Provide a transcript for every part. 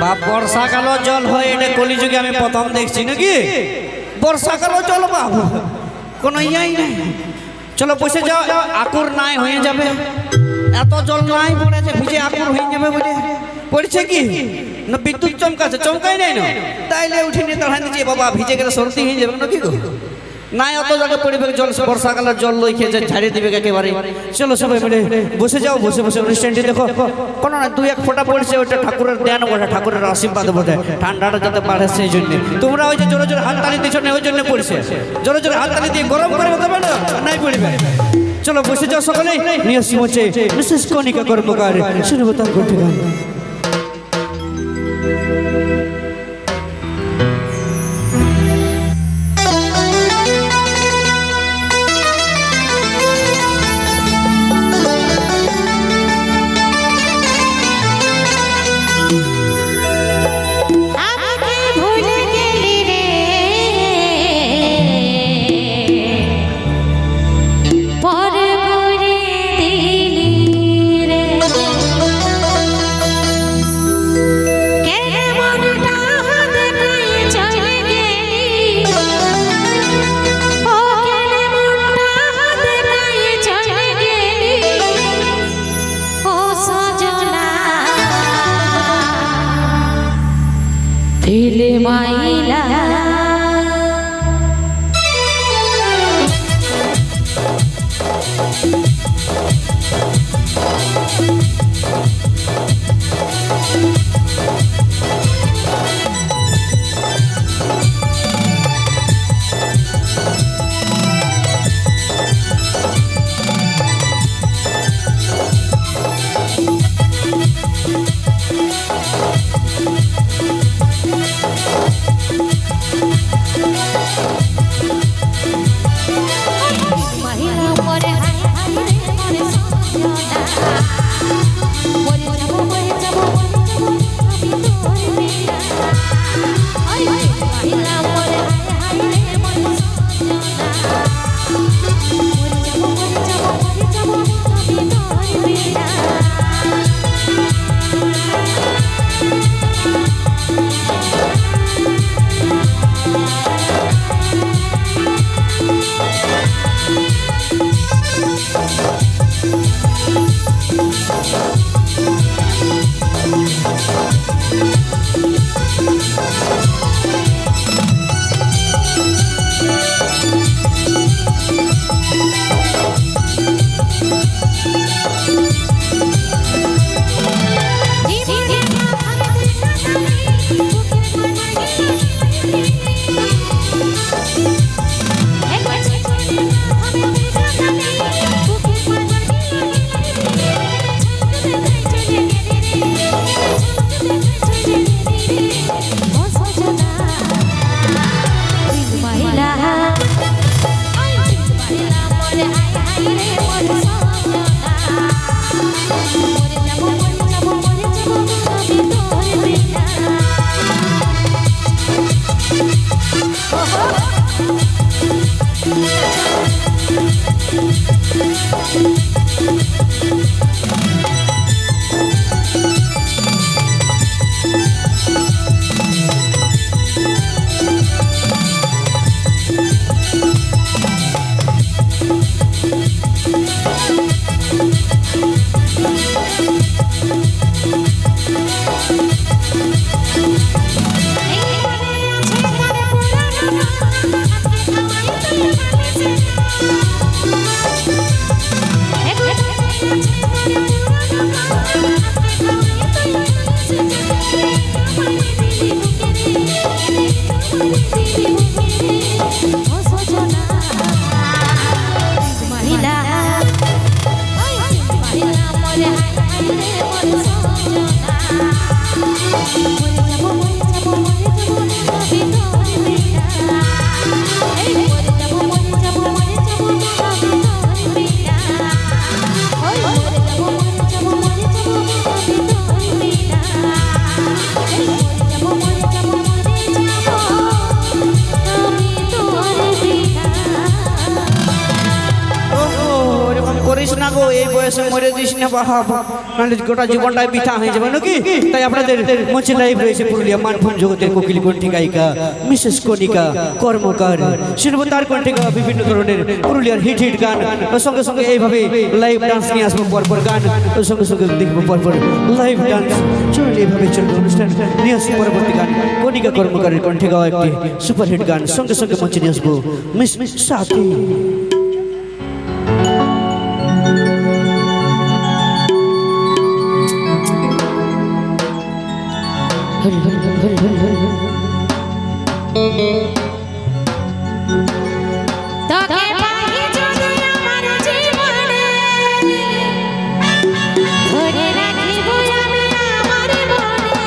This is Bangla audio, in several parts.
বাপ বর্ষাকাল জল হয়, এটা কলিযুগে আমি প্রথম দেখছি নাকি। বর্ষাকাল জল বাপ কোনো ইয়াই নাই। চলো বসে যাও, আকুর নাই হয়ে যাবে। এত জল নাই পড়েছে, ভিজে আকুর হয়ে যাবে বলে পড়ছে কি না, বিদ্যুৎ চমকাছে, চমকাই নাই না, তাইলে উঠে নিয়ে দাঁড়াই দিচ্ছে বাবা, ভিজে গেলে সর্দি হয়ে যাবে না কি গো। নাই অত জায়গায় পরিবেশ জল, বর্ষাকালের জল লই খেয়ে ঝাড়িয়ে দিবে একেবারে। চলো সবাই মিলে বসে যাও, বসে বসে অনুষ্ঠানটি দেখো। কোনো না দুই এক ফোঁটা পড়ছে, ওটা ঠাকুরের দেন বটে, ঠাকুরের আশীর্বাদ বটে, ঠান্ডাটা যাতে বাড়ে সেই জন্য। তোমরা ওই যে জোরে জোরে হাততালি দিচ্ছ না, ওই জন্য পড়ছে। জোরে জোরে হাততালি দিয়ে গরম করে দেবে না, নাই পড়বে। চলো বসে যাও সকলে, নিয়ে আসি মঞ্চে বিশেষ কণিকা কর্মকার শুনবতার করতে গান। মাইলা পরে হাই হাই রে মরে সজনা করে দিস না বাবা, নাহলে গোটা জীবনটাই বৃথা হয়ে যাবে নাকি। তাই আপনাদের মঞ্চে লাইভ রয়েছে পুরুলিয়া মানভূম জগতের কোকিল কণ্ঠী গায়িকা মিসেস কণিকা কর্মকার। শুনবো তার কণ্ঠে গাওয়া বিভিন্ন ধরনের পুরুলিয়ার হিট হিট গান। ওর সঙ্গে সঙ্গে এইভাবে লাইভ ডান্স নিয়ে আসবো পরপর গান, ওর সঙ্গে সঙ্গে দেখবো পরপর লাইভ ডান্স। চলুন এইভাবে চলবে অনুষ্ঠান, নিয়ে আসবো পরবর্তী গান কণিকা কর্মকারের কণ্ঠে গাওয়া একটি সুপারহিট গান। সঙ্গে সঙ্গে মঞ্চে নিয়ে আসবো মিস সাথী। তোকে পাই যদি আমার জীবনে, ধরে রাখিব আমি আমার মনে।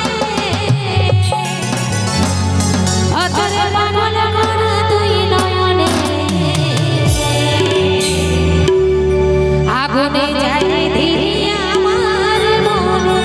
অতরে পাগল করা তুই নয়নে, আগুনে জ্বালাই দিলি আমার মনে।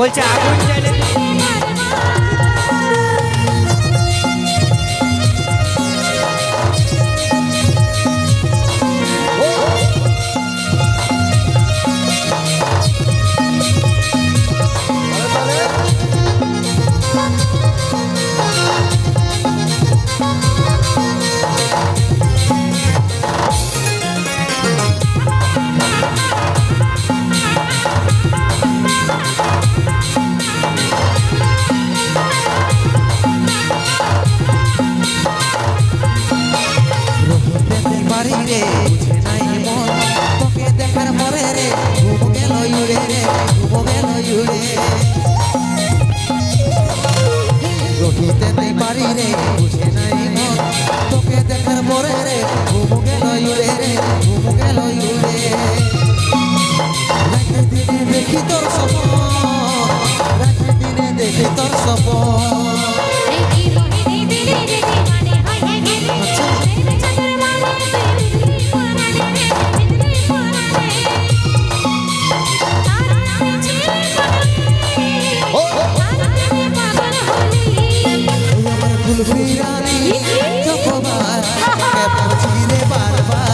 বলছে আগুন চাইলে বাড়ি রে বুঝে নাই মন তোকে দেখার পরে রে ঘুম গেল উড়ে রে ঘুম গেল উড়ে রহিতে নাই বাড়ি রে বুঝে নাই মন তোকে দেখার পরে রে ঘুম গেল উড়ে রে ঘুম গেল উড়ে রাতে দিনে দেখি তোর স্বপ্ন রাতে দিনে দেখি তোর স্বপ্ন ফুলফিরানি যতবার তোকে ভাবছি রে বারবার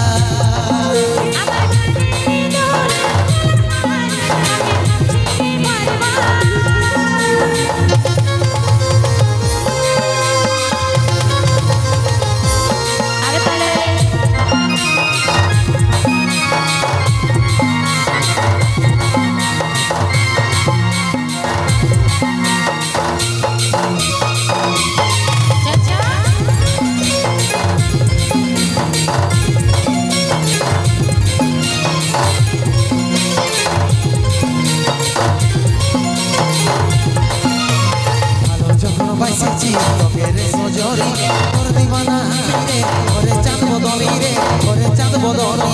বাইসেছি তোকে রে সজরি তোর দিবানা রে ওরে চাঁদ বদনি রে ওরে চাঁদ বদনি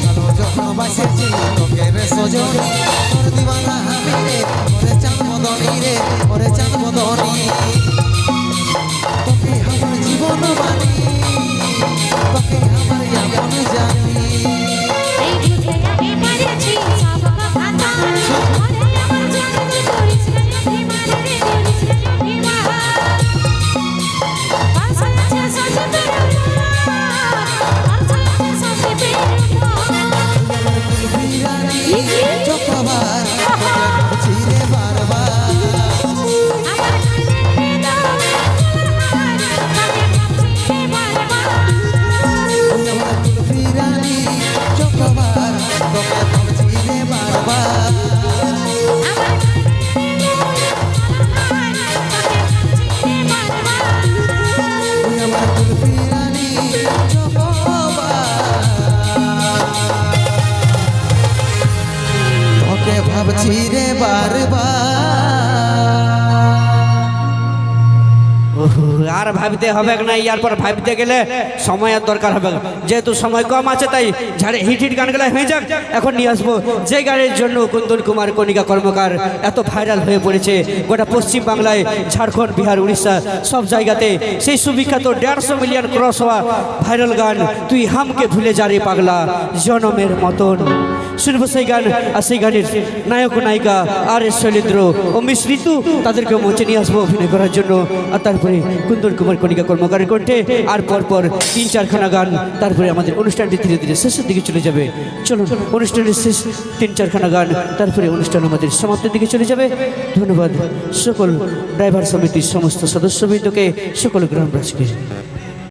ভালো যখন বাইসেছি তোকে রে সজরি তোর দিবানা রে ওরে চাঁদ বদনি রে ওরে চাঁদ বদনি তোকে আমার জীবন বাণী তোকে আমার আপন জানি যতবার তোকে ভাবছি রে বারবার ফুলফিরানি যতবার তোকে ভাবছি রে বারবার আমার ফুলফিরানি তোকে ভাবছি রে বারবার আর ভাবতে হবে না, ইয়ার পর ভাবতে গেলে সময়ের দরকার হবে, যেহেতু সময় কম আছে তাই ঝাড়ে হিট হিট গানগুলো হয়ে যাক। এখন নিয়ে আসবো যে গানের জন্য কুন্দন কুমার কণিকা কর্মকার এত ভাইরাল হয়ে পড়েছে গোটা পশ্চিম বাংলায়, ঝাড়খণ্ড, বিহার, উড়িষ্যা সব জায়গাতে সেই সুবিখ্যাত 150 মিলিয়ন ক্রস হওয়া ভাইরাল গান তুই হামকে ভুলে যা রে পাগলা জনমের মতন। শুনবো সেই গান, আর সেই গানের নায়ক নায়িকা আর এস শৈলেন্দ্র ও মিস ঋতু তাদেরকে মঞ্চে নিয়ে আসবো অভিনয় করার জন্য। আর তারপরে কুন্দন কুমার কণিকা কর্মকারের কণ্ঠে আর পরপর 3-4খানা গান, তারপরে আমাদের অনুষ্ঠানটি ধীরে ধীরে শেষের দিকে চলে যাবে। চলুন অনুষ্ঠানের শেষ 3-4খানা গান, তারপরে অনুষ্ঠান আমাদের সমাপ্তির দিকে চলে যাবে। ধন্যবাদ সকল ড্রাইভার সমিতির সমস্ত সদস্যবৃন্দকে, সকল গ্রামবাসীকে।